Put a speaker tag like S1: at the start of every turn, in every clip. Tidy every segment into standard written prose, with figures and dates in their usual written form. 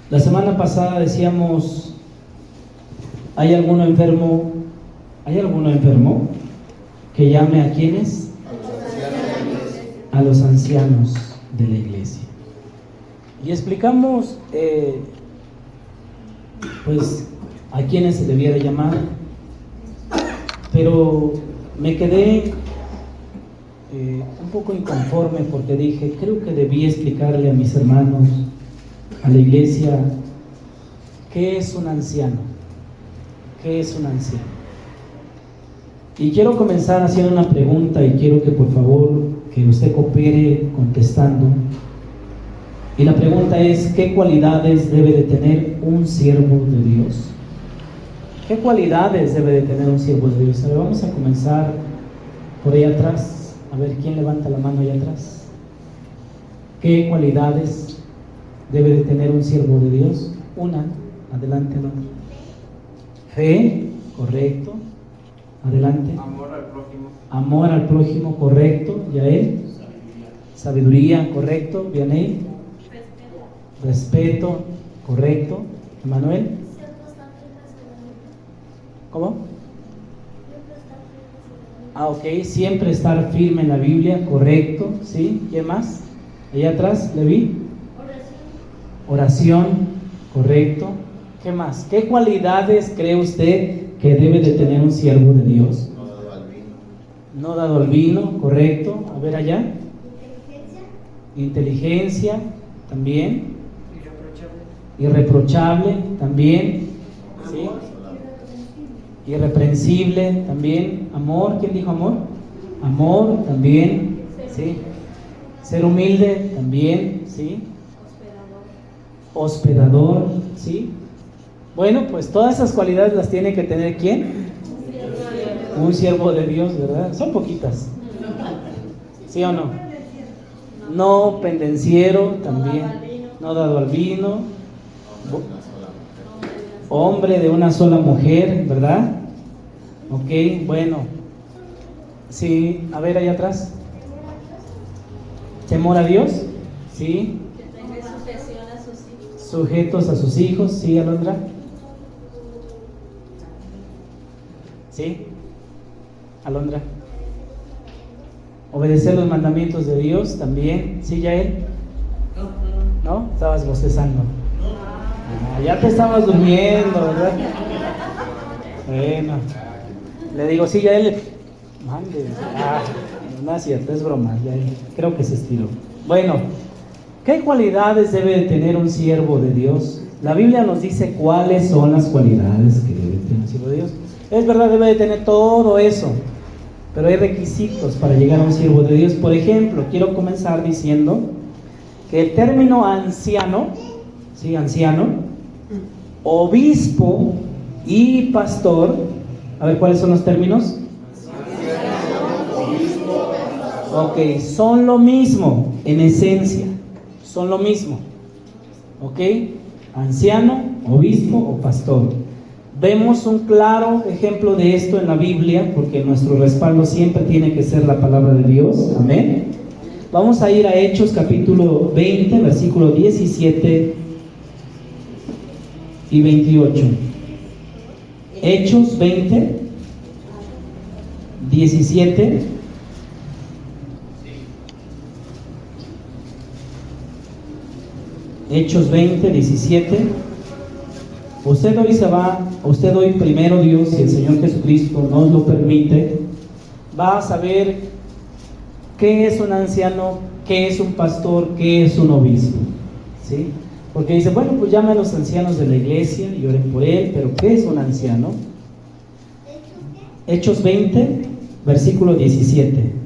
S1: La semana pasada decíamos, ¿hay alguno enfermo? ¿Hay alguno enfermo que llame a quiénes? A los ancianos de la iglesia. Y explicamos, pues, a quiénes se debiera llamar, pero me quedé un poco inconforme porque dije, creo que debí explicarle a mis hermanos, a la iglesia, ¿qué es un anciano? ¿Qué es un anciano? Y quiero comenzar haciendo una pregunta y quiero que por favor que usted coopere contestando. Y la pregunta es, ¿qué cualidades debe de tener un siervo de Dios? ¿Qué cualidades debe de tener un siervo de Dios? A ver, vamos a comenzar por ahí atrás. A ver, ¿quién levanta la mano allá atrás? ¿Qué cualidades debe de tener un siervo de Dios? Una, adelante, Alondra. Fe, correcto. Adelante.
S2: Amor al prójimo.
S1: Amor al prójimo, correcto. Yael. Sabiduría, correcto. Vianey. Respeto, correcto. Emanuel. ¿Cómo? Ok, siempre estar firme en la Biblia, correcto. ¿Sí? ¿Quién más? Allá atrás, Leví. Oración, correcto. ¿Qué más? ¿Qué cualidades cree usted que debe de tener un siervo de Dios?
S2: No dado al vino.
S1: No dado al vino, correcto. A ver allá. Inteligencia, también. Irreprochable, también. ¿Sí? Irreprensible, también. Amor, ¿quién dijo amor? Amor, también. ¿Sí? Ser humilde, también. ¿Sí? Hospedador, ¿sí? Bueno, pues todas esas cualidades las tiene que tener ¿quién? Un siervo de Dios, ¿verdad? Son poquitas. ¿Sí o no? No pendenciero, también. No dado al vino. Hombre de una sola mujer, ¿verdad? Ok, bueno. Sí, a ver allá atrás. ¿Temor a Dios? Sí. Sujetos a sus hijos, ¿sí, Alondra? ¿Sí? Alondra. Obedecer los mandamientos de Dios también, ¿sí, Yael? ¿No? Estabas bostezando. Ya te estabas durmiendo, ¿verdad? Bueno, le digo, sí, Yael. Mande. No es cierto, es broma, Yael. Creo que se estiró. Bueno. ¿Qué cualidades debe de tener un siervo de Dios? La Biblia nos dice cuáles son las cualidades que debe tener un siervo de Dios. Es verdad, debe de tener todo eso, pero hay requisitos para llegar a un siervo de Dios. Por ejemplo, quiero comenzar diciendo que el término anciano, ¿sí? Anciano, obispo y pastor, a ver, ¿cuáles son los términos? Ok, son lo mismo en esencia. Son lo mismo, ¿ok? Anciano, obispo o pastor. Vemos un claro ejemplo de esto en la Biblia, porque nuestro respaldo siempre tiene que ser la palabra de Dios, amén. Vamos a ir a Hechos capítulo 20, versículo 17 y 28. Hechos 20, 17. Hechos 20, 17. Usted hoy primero Dios, si el Señor Jesucristo nos lo permite, va a saber qué es un anciano, qué es un pastor, qué es un obispo, ¿sí? Porque dice, bueno, pues llame a los ancianos de la iglesia y oren por él, pero ¿qué es un anciano? Hechos 20, versículo 17.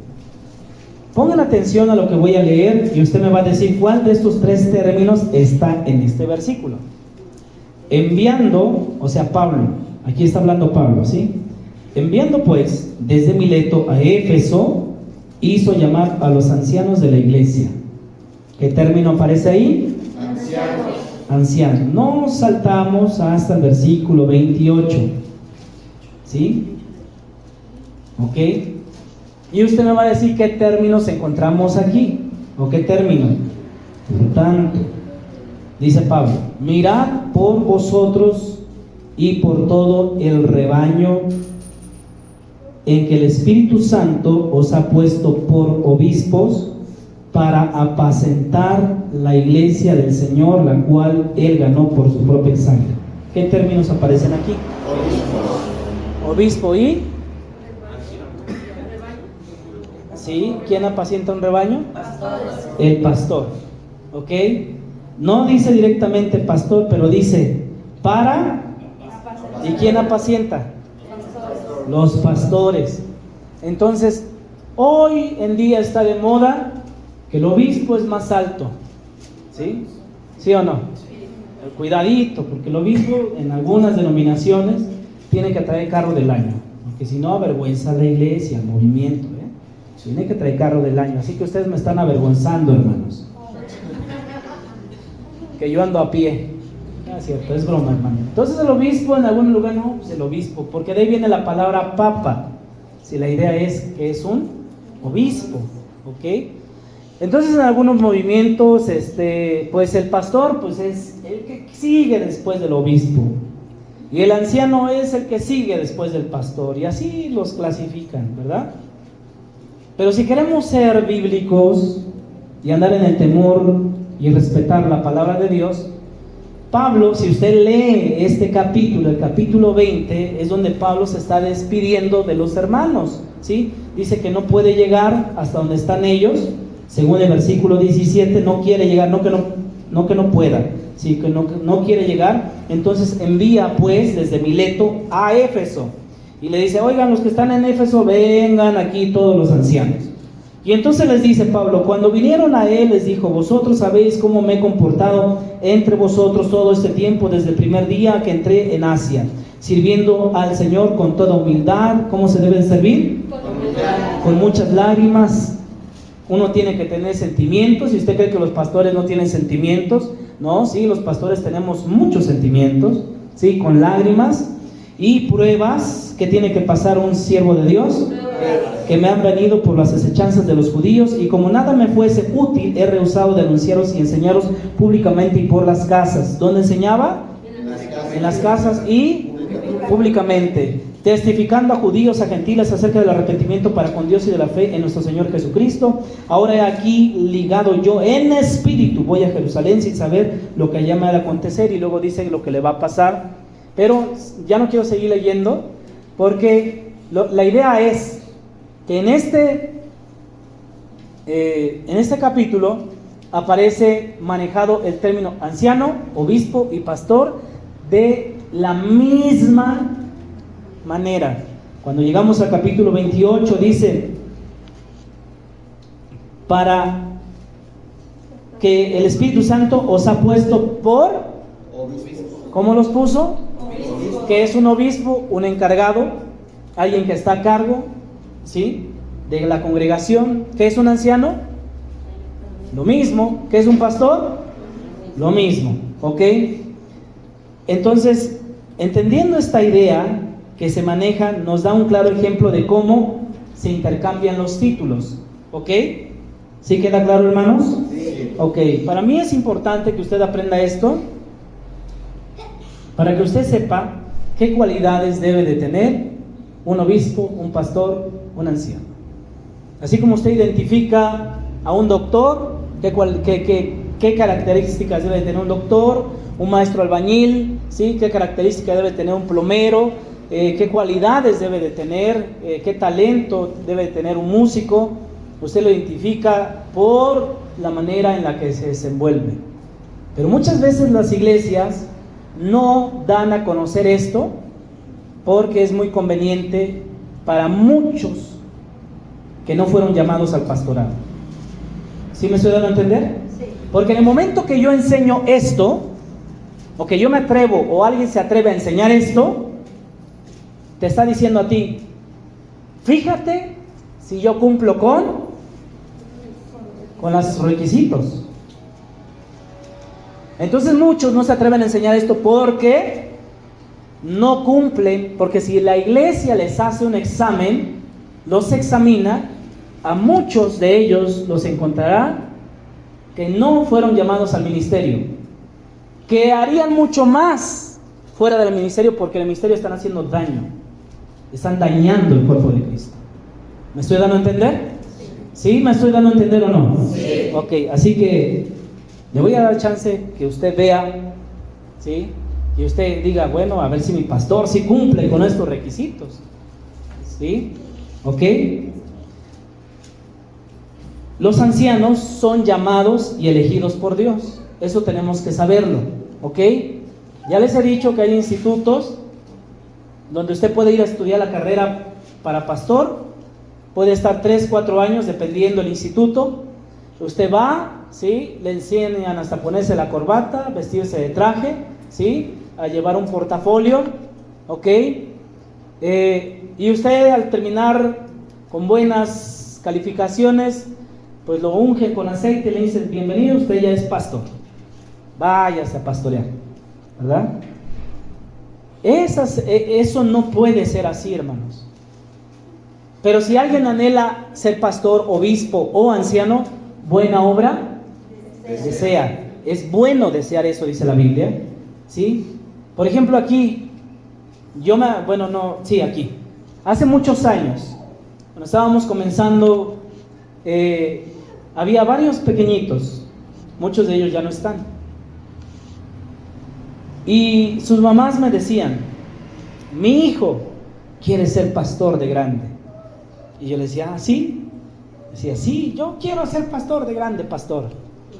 S1: Pongan atención a lo que voy a leer y usted me va a decir cuál de estos tres términos está en este versículo. Enviando, o sea, Pablo, aquí está hablando Pablo, ¿sí? Enviando pues desde Mileto a Éfeso, hizo llamar a los ancianos de la iglesia. ¿Qué término aparece ahí?
S2: Ancianos.
S1: Ancianos. No saltamos hasta el versículo 28, ¿sí? ¿Ok? Y usted me va a decir qué términos encontramos aquí, o qué término. Por tanto, Dice Pablo: mirad por vosotros y por todo el rebaño en que el Espíritu Santo os ha puesto por obispos para apacentar la iglesia del Señor, la cual Él ganó por su propia sangre. ¿Qué términos aparecen aquí? Obispo y... ¿Sí? ¿Quién apacienta un rebaño? El pastor. ¿Ok? No dice directamente pastor, pero dice para... ¿Y quién apacienta? Los pastores. Entonces, hoy en día está de moda que el obispo es más alto. ¿Sí? ¿Sí o no? Cuidadito, porque el obispo en algunas denominaciones tiene que traer carro del año, porque si no avergüenza a la iglesia, al movimiento, tiene que traer carro del año. Así que ustedes me están avergonzando, hermanos, que yo ando a pie. No es cierto, es broma, hermano. Entonces el obispo en algún lugar, no, pues el obispo, porque de ahí viene la palabra papa. Si la idea es que es un obispo, ¿ok? Entonces en algunos movimientos, pues el pastor pues es el que sigue después del obispo, y el anciano es el que sigue después del pastor, y así los clasifican, ¿verdad? Pero si queremos ser bíblicos y andar en el temor y respetar la palabra de Dios, Pablo, si usted lee este capítulo, el capítulo 20, es donde Pablo se está despidiendo de los hermanos, ¿sí? Dice que no puede llegar hasta donde están ellos. Según el versículo 17, no quiere llegar, no que no pueda, sí, que no quiere llegar. Entonces envía pues desde Mileto a Éfeso y le dice: oigan, los que están en Éfeso, vengan aquí todos los ancianos. Y entonces les dice Pablo: cuando vinieron a él, les dijo: vosotros sabéis cómo me he comportado entre vosotros todo este tiempo, desde el primer día que entré en Asia, sirviendo al Señor con toda humildad. ¿Cómo se debe servir? Con muchas lágrimas. Uno tiene que tener sentimientos. Si usted cree que los pastores no tienen sentimientos, no, sí, los pastores tenemos muchos sentimientos, sí, con lágrimas y pruebas que tiene que pasar un siervo de Dios, que me han venido por las asechanzas de los judíos, y como nada me fuese útil, he rehusado de anunciaros y enseñaros públicamente y por las casas. ¿Dónde enseñaba? En las casas y públicamente, testificando a judíos, a gentiles acerca del arrepentimiento para con Dios y de la fe en nuestro Señor Jesucristo. Ahora he aquí ligado yo en espíritu, voy a Jerusalén sin saber lo que allá me ha de acontecer. Y luego dice lo que le va a pasar, pero ya no quiero seguir leyendo, porque la idea es que en este capítulo aparece manejado el término anciano, obispo y pastor de la misma manera. Cuando llegamos al capítulo 28 dice: para que el Espíritu Santo os ha puesto por obispo. ¿Cómo los puso? Obispo. Que es un obispo, un encargado, alguien que está a cargo, ¿sí?, de la congregación. ¿Qué es un anciano? Lo mismo. ¿Qué es un pastor? Lo mismo, ¿ok? Entonces, entendiendo esta idea que se maneja, nos da un claro ejemplo de cómo se intercambian los títulos, ¿ok? ¿Sí queda claro, hermanos? Sí. Ok, para mí es importante que usted aprenda esto, para que usted sepa qué cualidades debe de tener un obispo, un pastor, un anciano. Así como usted identifica a un doctor, qué características debe tener un doctor, un maestro albañil, ¿sí?, qué características debe tener un plomero, qué cualidades debe de tener, qué talento debe de tener un músico. Usted lo identifica por la manera en la que se desenvuelve. Pero muchas veces las iglesias no dan a conocer esto porque es muy conveniente para muchos que no fueron llamados al pastorado. ¿Sí me estoy dando a entender? Sí. Porque en el momento que yo enseño esto, o que yo me atrevo, o alguien se atreve a enseñar esto, te está diciendo a ti: fíjate si yo cumplo con los requisitos. Entonces muchos no se atreven a enseñar esto porque no cumplen, porque si la iglesia les hace un examen, los examina, a muchos de ellos los encontrará que no fueron llamados al ministerio. que harían mucho más fuera del ministerio, porque en el ministerio están haciendo daño, están dañando el cuerpo de Cristo. ¿Me estoy dando a entender? ¿Sí? ¿Me estoy dando a entender o no?
S2: Sí.
S1: Ok, así que le voy a dar chance que usted vea, ¿sí? Y usted diga, bueno, a ver si mi pastor sí cumple con estos requisitos, ¿sí? Ok. Los ancianos son llamados y elegidos por Dios. Eso tenemos que saberlo, ¿ok? Ya les he dicho que hay institutos donde usted puede ir a estudiar la carrera para pastor. Puede estar 3, 4 años dependiendo del instituto. Usted va, ¿sí? Le enseñan hasta ponerse la corbata, vestirse de traje, ¿sí? A llevar un portafolio, ¿ok? Y usted al terminar con buenas calificaciones, pues lo ungen con aceite y le dicen, bienvenido, usted ya es pastor. Váyase a pastorear, ¿verdad? Eso no puede ser así, hermanos. Pero si alguien anhela ser pastor, obispo o anciano, buena obra desea. Es bueno desear eso, dice la Biblia, ¿sí? Por ejemplo, aquí, aquí. Hace muchos años, cuando estábamos comenzando, había varios pequeñitos, muchos de ellos ya no están. Y sus mamás me decían, mi hijo quiere ser pastor de grande. Y yo le decía, ¿sí? Decía, sí, yo quiero ser pastor de grande, pastor.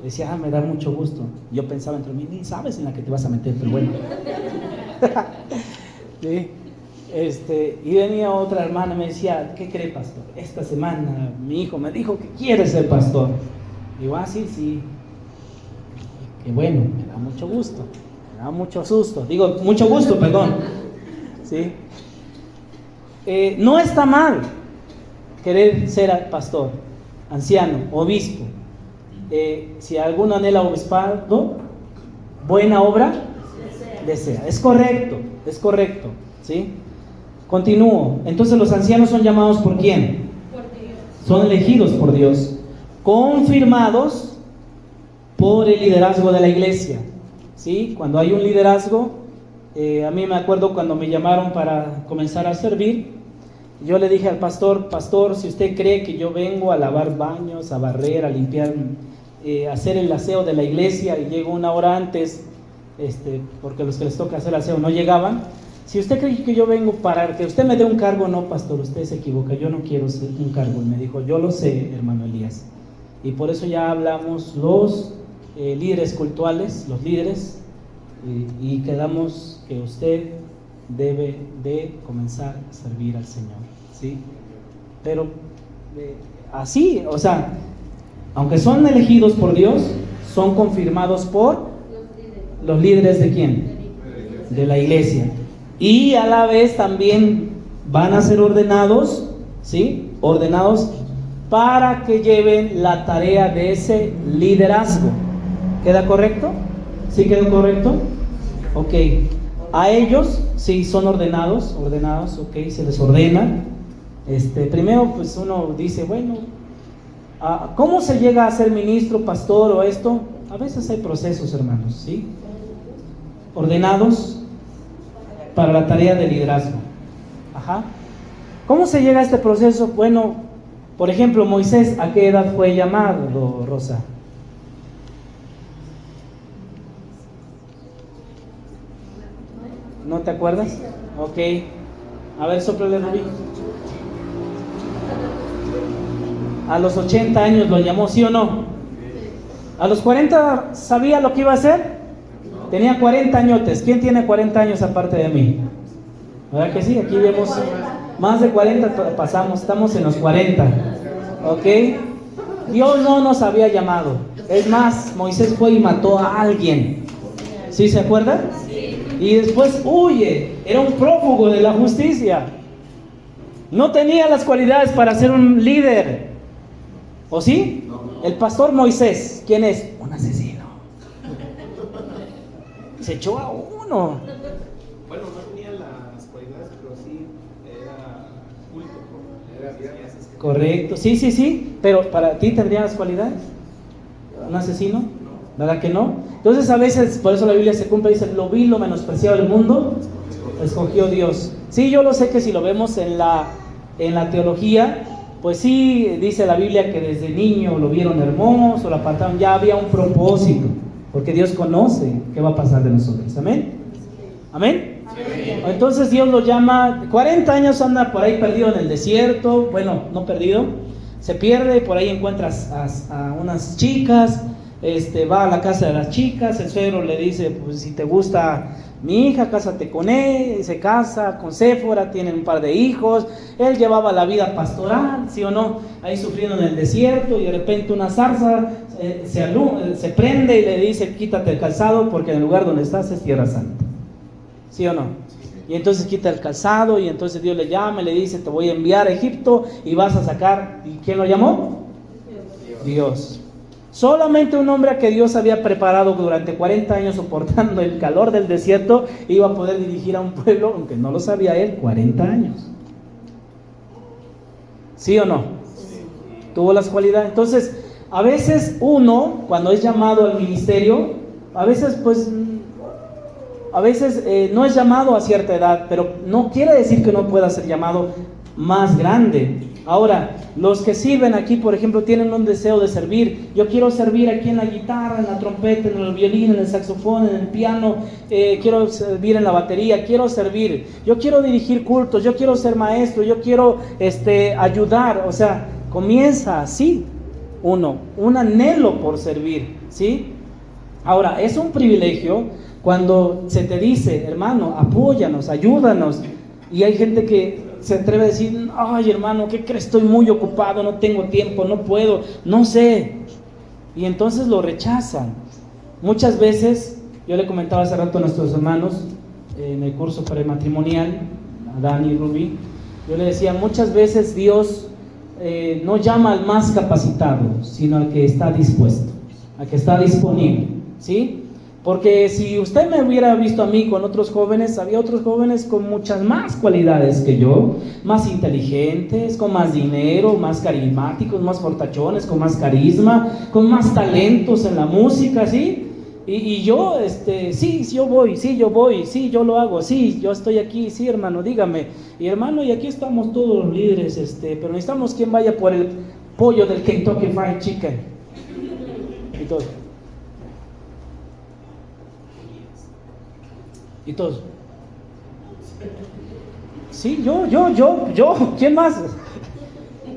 S1: Decía, me da mucho gusto. Yo pensaba entre mí, ni sabes en la que te vas a meter, pero bueno. ¿Sí? Y venía otra hermana y me decía, ¿qué cree, pastor? Esta semana mi hijo me dijo que quiere ser pastor. Digo, sí. Qué bueno, me da mucho gusto. Me da mucho susto. Digo, mucho gusto, perdón. ¿Sí? No está mal querer ser pastor, anciano, obispo. Si alguno anhela obispado, buena obra desea. Es correcto, ¿sí? Continúo. Entonces los ancianos son llamados ¿por quién? Por Dios. Son elegidos por Dios, confirmados por el liderazgo de la iglesia, ¿sí? Cuando hay un liderazgo, a mí me acuerdo cuando me llamaron para comenzar a servir. Yo le dije al pastor, si usted cree que yo vengo a lavar baños, a barrer, a limpiar, hacer el aseo de la iglesia y llego una hora antes, porque los que les toca hacer aseo no llegaban, si usted cree que yo vengo para que usted me dé un cargo, no, pastor, usted se equivoca, yo no quiero ser un cargo. Y me dijo, yo lo sé, hermano Elías. Y por eso ya hablamos los líderes cultuales, los líderes, y quedamos que usted debe de comenzar a servir al Señor, ¿sí? Pero así, o sea, aunque son elegidos por Dios, son confirmados por los líderes ¿de quién? De la iglesia. Y a la vez también van a ser ordenados, ¿sí? Ordenados para que lleven la tarea de ese liderazgo. ¿Queda correcto? ¿Sí quedó correcto? Ok. A ellos, sí, son ordenados, ok, se les ordena. Primero, pues uno dice, bueno, ¿cómo se llega a ser ministro, pastor o esto? A veces hay procesos, hermanos, ¿sí? Ordenados para la tarea de liderazgo. Ajá. ¿Cómo se llega a este proceso? Bueno, por ejemplo, Moisés, ¿a qué edad fue llamado, Rosa? ¿No te acuerdas? Ok. A ver, sóplale, Rubí. A los 80 años lo llamó, ¿sí o no? A los 40 sabía lo que iba a hacer. Tenía 40 añotes. ¿Quién tiene 40 años aparte de mí? ¿Verdad que sí? Aquí vemos más de 40 pasamos, estamos en los 40. ¿Ok? Dios no nos había llamado. Es más, Moisés fue y mató a alguien. ¿Sí se acuerdan? Y después huye, era un prófugo de la justicia. No tenía las cualidades para ser un líder. ¿O sí? El pastor Moisés, ¿quién es? Un asesino. Se echó a uno.
S2: Bueno, no tenía las cualidades, pero sí era culto.
S1: Correcto, sí. Pero ¿para ti tendría las cualidades? ¿Un asesino? ¿Verdad que no? Entonces a veces, por eso la Biblia se cumple, dice, lo vil, lo menospreciado del mundo, escogió Dios. Sí, yo lo sé que si lo vemos en la teología, pues sí, dice la Biblia que desde niño lo vieron hermoso, lo apartaron, ya había un propósito, porque Dios conoce qué va a pasar de nosotros. ¿Amén? ¿Amén? Entonces Dios lo llama, 40 años anda por ahí perdido en el desierto, bueno, no perdido, se pierde, por ahí encuentras a unas chicas, va a la casa de las chicas, el suegro le dice, pues si te gusta mi hija, cásate con él, se casa con Séfora, tienen un par de hijos, él llevaba la vida pastoral, ¿sí o no? Ahí sufriendo en el desierto y de repente una zarza se prende y le dice, quítate el calzado porque en el lugar donde estás es tierra santa, ¿sí o no? Y entonces quita el calzado y entonces Dios le llama y le dice, te voy a enviar a Egipto y vas a sacar, ¿y quién lo llamó? Dios. Solamente un hombre a que Dios había preparado durante 40 años soportando el calor del desierto iba a poder dirigir a un pueblo, aunque no lo sabía él, 40 años. ¿Sí o no? Sí. Tuvo las cualidades. Entonces, a veces uno, cuando es llamado al ministerio, a veces no es llamado a cierta edad, pero no quiere decir que no pueda ser llamado más grande. Ahora, los que sirven aquí, por ejemplo, tienen un deseo de servir. Yo quiero servir aquí en la guitarra, en la trompeta, en el violín, en el saxofón, en el piano, quiero servir en la batería, quiero servir. Yo quiero dirigir cultos, yo quiero ser maestro, yo quiero ayudar. O sea, comienza así un anhelo por servir, ¿sí? Ahora, es un privilegio cuando se te dice, hermano, apóyanos, ayúdanos. Y hay gente que se atreve a decir, ay hermano, ¿qué crees? Estoy muy ocupado, no tengo tiempo, no puedo, no sé. Y entonces lo rechazan. Muchas veces, yo le comentaba hace rato a nuestros hermanos en el curso prematrimonial, a Dani y Rubí, yo le decía, muchas veces Dios no llama al más capacitado, sino al que está dispuesto, al que está disponible, ¿sí? Porque si usted me hubiera visto a mí con otros jóvenes, había otros jóvenes con muchas más cualidades que yo, más inteligentes, con más dinero, más carismáticos, más fortachones, con más carisma, con más talentos en la música, ¿sí? Y yo, sí, yo voy, sí, yo lo hago, sí, yo estoy aquí, sí, hermano, dígame. Y hermano, y aquí estamos todos los líderes, pero necesitamos quien vaya por el pollo del Kentucky Fried Chicken. Y todo. Y todos, sí, yo, ¿quién más?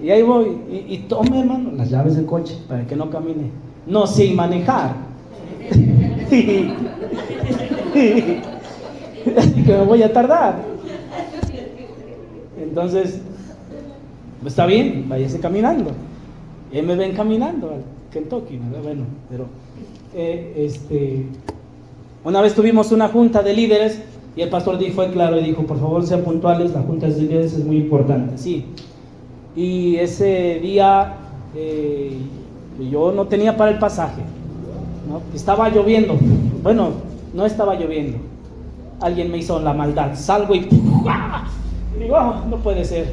S1: Y ahí voy, y tome, hermano, las llaves del coche para que no camine. No sé manejar. Así que me voy a tardar. Entonces, pues está bien, váyase caminando. Y me ven caminando al Kentucky, ¿no? Bueno, pero una vez tuvimos una junta de líderes y el pastor fue claro y dijo, por favor sean puntuales, la junta de líderes es muy importante, sí. Y ese día yo no tenía para el pasaje, ¿no? Estaba lloviendo, bueno, no estaba lloviendo, alguien me hizo la maldad, salgo y ¡ah! Digo, no puede ser.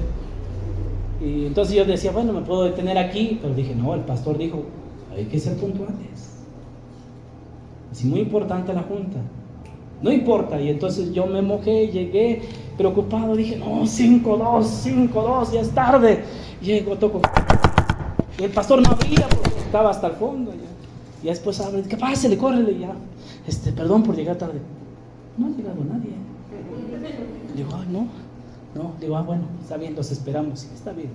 S1: Y entonces yo decía, bueno, me puedo detener aquí, pero dije, no, el pastor dijo, hay que ser puntuales. Es muy importante la junta, no importa. Y entonces yo me mojé, llegué preocupado, dije, no, 5-2, ya es tarde. Llego, toco, y el pastor no abría porque estaba hasta el fondo. Y después abre, ¿qué pasa? Le córrele ya. Perdón por llegar tarde. No ha llegado nadie. Digo, no. Digo, bueno, está bien, los esperamos. Sí, está bien.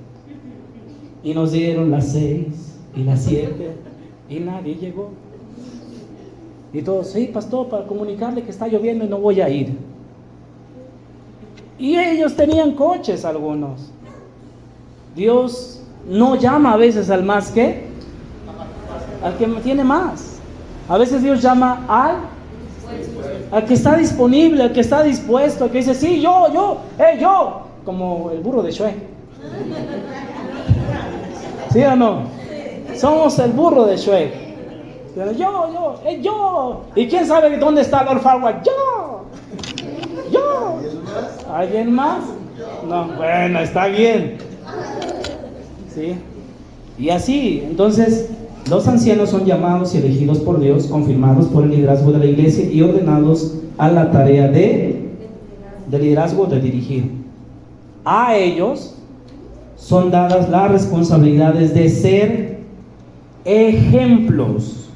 S1: Y nos dieron las 6 y las 7 y nadie llegó. Y todos, sí, pastor, para comunicarle que está lloviendo y no voy a ir. Y ellos tenían coches algunos. Dios no llama a veces al más que, al que tiene más. A veces Dios llama al que está disponible, al que está dispuesto, al que dice, sí, yo, como el burro de Shrek. ¿Sí o no? Somos el burro de Shrek. Yo. ¿Y quién sabe dónde está Lord Farquaad? Yo. ¿Alguien más? No, bueno, está bien. ¿Sí? Y así, entonces, Los ancianos son llamados y elegidos por Dios, confirmados por el liderazgo de la iglesia y ordenados a la tarea de liderazgo, de dirigir. A ellos son dadas las responsabilidades de ser ejemplos.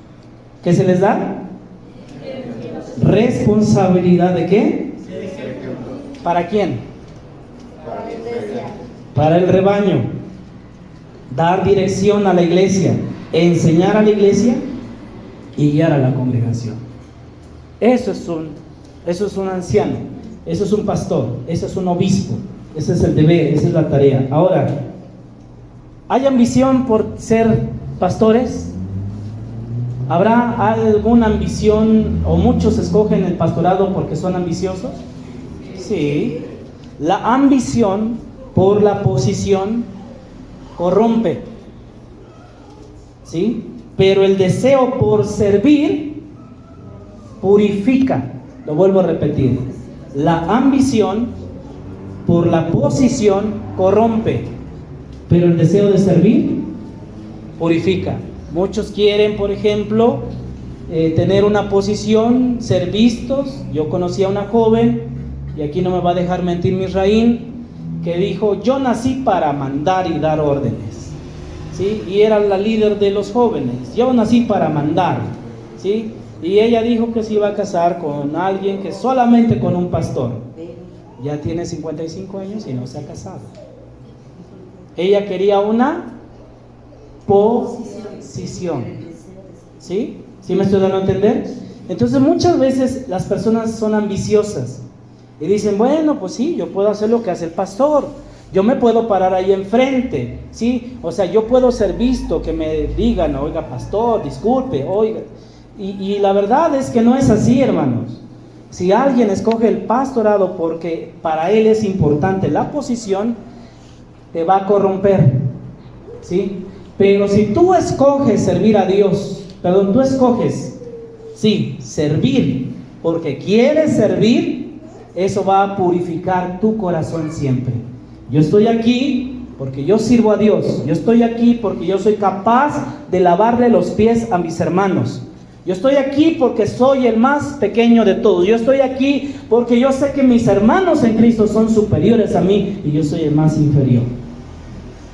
S1: ¿Qué se les da? ¿Responsabilidad de qué? ¿Para quién? Para el rebaño. Dar dirección a la iglesia, enseñar a la iglesia y guiar a la congregación. Eso es un anciano, eso es un pastor, eso es un obispo, ese es el deber, esa es la tarea. Ahora, ¿hay ambición por ser pastores? ¿Habrá alguna ambición o muchos escogen el pastorado porque son ambiciosos? Sí. La ambición por la posición corrompe, ¿sí? Pero el deseo por servir purifica. Lo vuelvo a repetir. La ambición por la posición corrompe, pero el deseo de servir purifica. Muchos quieren, por ejemplo, tener una posición, ser vistos. Yo conocí a una joven, y aquí no me va a dejar mentir Misraín, que dijo: yo nací para mandar y dar órdenes, ¿sí? Y era la líder de los jóvenes. Yo nací para mandar, ¿sí? Y ella dijo que se iba a casar con alguien, que solamente con un pastor. Ya tiene 55 años y no se ha casado. Ella quería una posición, ¿sí? ¿Sí me estoy dando a entender? Entonces muchas veces las personas son ambiciosas y dicen: bueno, pues sí, yo puedo hacer lo que hace el pastor, yo me puedo parar ahí enfrente, ¿sí? O sea, yo puedo ser visto, que me digan: oiga, pastor, disculpe, oiga. Y la verdad es que no es así, hermanos. Si alguien escoge el pastorado porque para él es importante la posición, te va a corromper, ¿sí? Pero si tú escoges servir a Dios, tú escoges, sí, servir, porque quieres servir, eso va a purificar tu corazón siempre. Yo estoy aquí porque yo sirvo a Dios. Yo estoy aquí porque yo soy capaz de lavarle los pies a mis hermanos. Yo estoy aquí porque soy el más pequeño de todos. Yo estoy aquí porque yo sé que mis hermanos en Cristo son superiores a mí y yo soy el más inferior.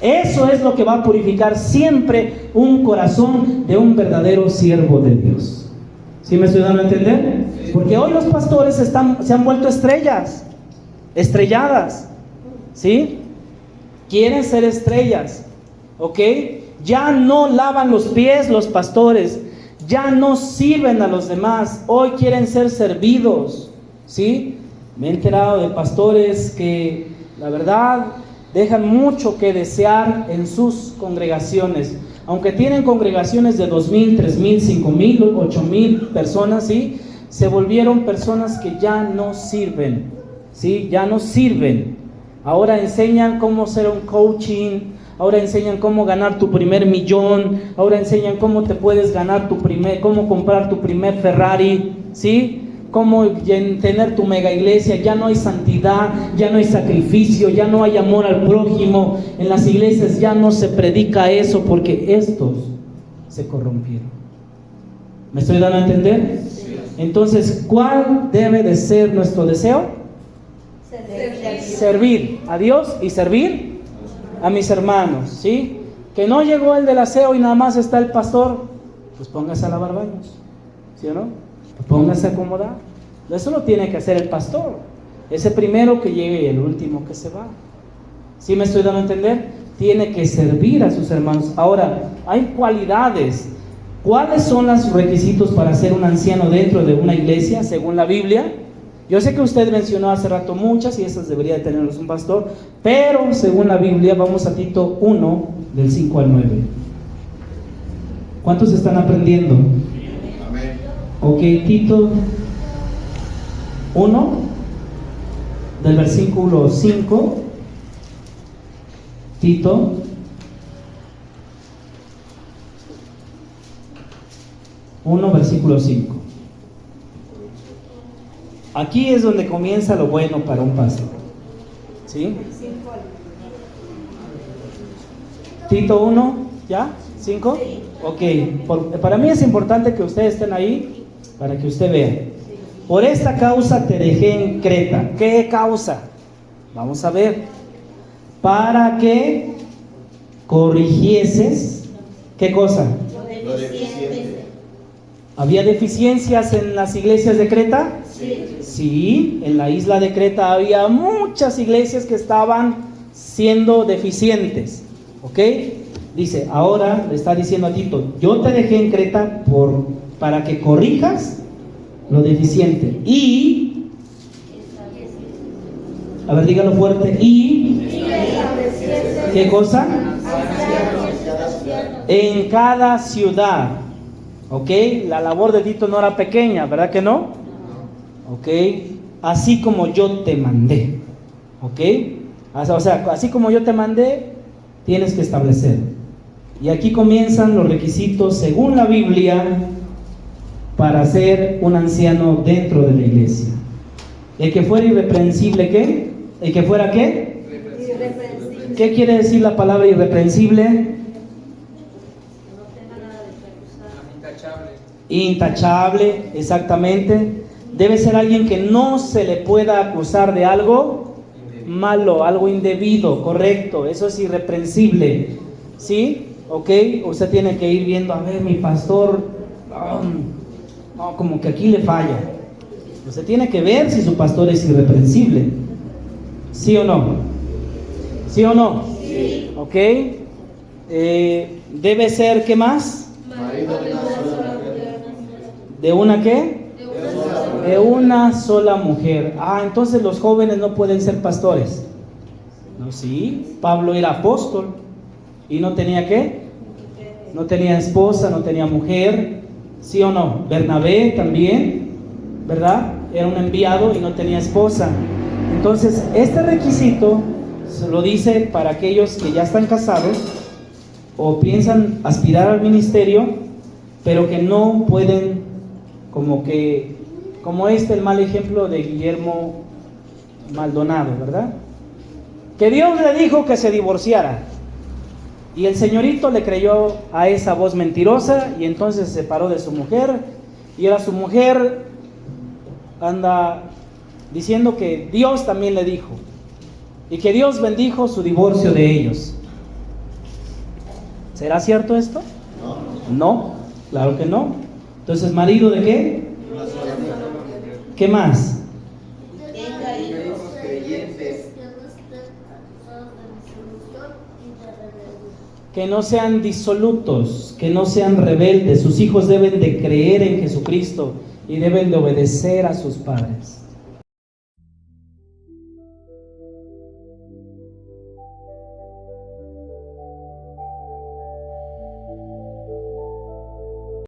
S1: Eso es lo que va a purificar siempre un corazón de un verdadero siervo de Dios. ¿Sí me estoy dando a entender? Porque hoy los pastores se han vuelto estrellas, estrelladas, ¿sí? Quieren ser estrellas, ¿ok? Ya no lavan los pies los pastores, ya no sirven a los demás, hoy quieren ser servidos, ¿sí? Me he enterado de pastores que, la verdad, dejan mucho que desear en sus congregaciones. Aunque tienen congregaciones de 2,000, 3,000, 5,000, 8,000 personas, ¿sí? Se volvieron personas que ya no sirven, ¿sí? Ya no sirven. Ahora enseñan cómo ser un coaching, ahora enseñan cómo ganar tu primer millón, ahora enseñan cómo te puedes ganar cómo comprar tu primer Ferrari, ¿sí? Cómo tener tu mega iglesia. Ya no hay santidad, ya no hay sacrificio, ya no hay amor al prójimo. En las iglesias ya no se predica eso porque estos se corrompieron. ¿Me estoy dando a entender? Entonces, ¿cuál debe de ser nuestro deseo? Servir a Dios y servir a mis hermanos, ¿sí? Que no llegó el del aseo y nada más está el pastor, pues póngase a lavar baños, ¿sí o no? Pues póngase a acomodar. Eso lo tiene que hacer el pastor, ese primero que llegue y el último que se va. ¿Sí me estoy dando a entender? Tiene que servir a sus hermanos. Ahora, hay cualidades. ¿Cuáles son los requisitos para ser un anciano dentro de una iglesia según la Biblia? Yo sé que usted mencionó hace rato muchas y esas debería de tenerlos un pastor, pero según la Biblia, vamos a Tito 1, del 5 al 9. ¿Cuántos están aprendiendo? Amén. Ok, Tito 1, del versículo 5. Tito 1, versículo 5. Aquí es donde comienza lo bueno para un pastor, ¿sí? Tito 1, ¿ya? ¿5? Ok, para mí es importante que ustedes estén ahí para que usted vea. Por esta causa te dejé en Creta. ¿Qué causa? Vamos a ver. Para que corrigieses, ¿qué cosa?
S3: Lo deficiente.
S1: ¿Había deficiencias en las iglesias de Creta?
S3: Sí.
S1: Sí, en la isla de Creta había muchas iglesias que estaban siendo deficientes. ¿Ok? Dice, ahora le está diciendo a Tito, yo te dejé en Creta para que corrijas lo deficiente. Y, a ver, dígalo fuerte, ¿qué cosa? En cada ciudad. ¿Ok? La labor de Tito no era pequeña, ¿verdad que no? ¿Ok? Así como yo te mandé. ¿Ok? O sea, así como yo te mandé, tienes que establecer. Y aquí comienzan los requisitos según la Biblia para ser un anciano dentro de la iglesia. El que fuera irreprensible, ¿qué? El que fuera, ¿qué?
S3: Irreprensible.
S1: ¿Qué quiere decir la palabra irreprensible? Intachable, exactamente. Debe ser alguien que no se le pueda acusar de algo malo, algo indebido, correcto. Eso es irreprensible. ¿Sí? ¿Ok? Usted tiene que ir viendo, a ver, mi pastor, no, como que aquí le falla. Usted tiene que ver si su pastor es irreprensible. ¿Sí o no? ¿Sí o no?
S3: Sí.
S1: ¿Ok? Debe ser, ¿qué más?
S3: Marido de una sola mujer.
S1: ¿De una qué? De una sola mujer. Entonces los jóvenes no pueden ser pastores. No, sí. Pablo era apóstol y no tenía ¿qué? No tenía esposa, no tenía mujer. ¿Sí o no? Bernabé también, ¿verdad? Era un enviado y no tenía esposa. Entonces este requisito se lo dice para aquellos que ya están casados o piensan aspirar al ministerio, pero que no pueden, como el mal ejemplo de Guillermo Maldonado, ¿verdad? Que Dios le dijo que se divorciara y el señorito le creyó a esa voz mentirosa y entonces se separó de su mujer y ahora su mujer anda diciendo que Dios también le dijo y que Dios bendijo su divorcio de ellos. ¿Será cierto esto? No, claro que no. Entonces, ¿marido de qué? ¿Qué más? Que no sean disolutos, que no sean rebeldes. Sus hijos deben de creer en Jesucristo y deben de obedecer a sus padres.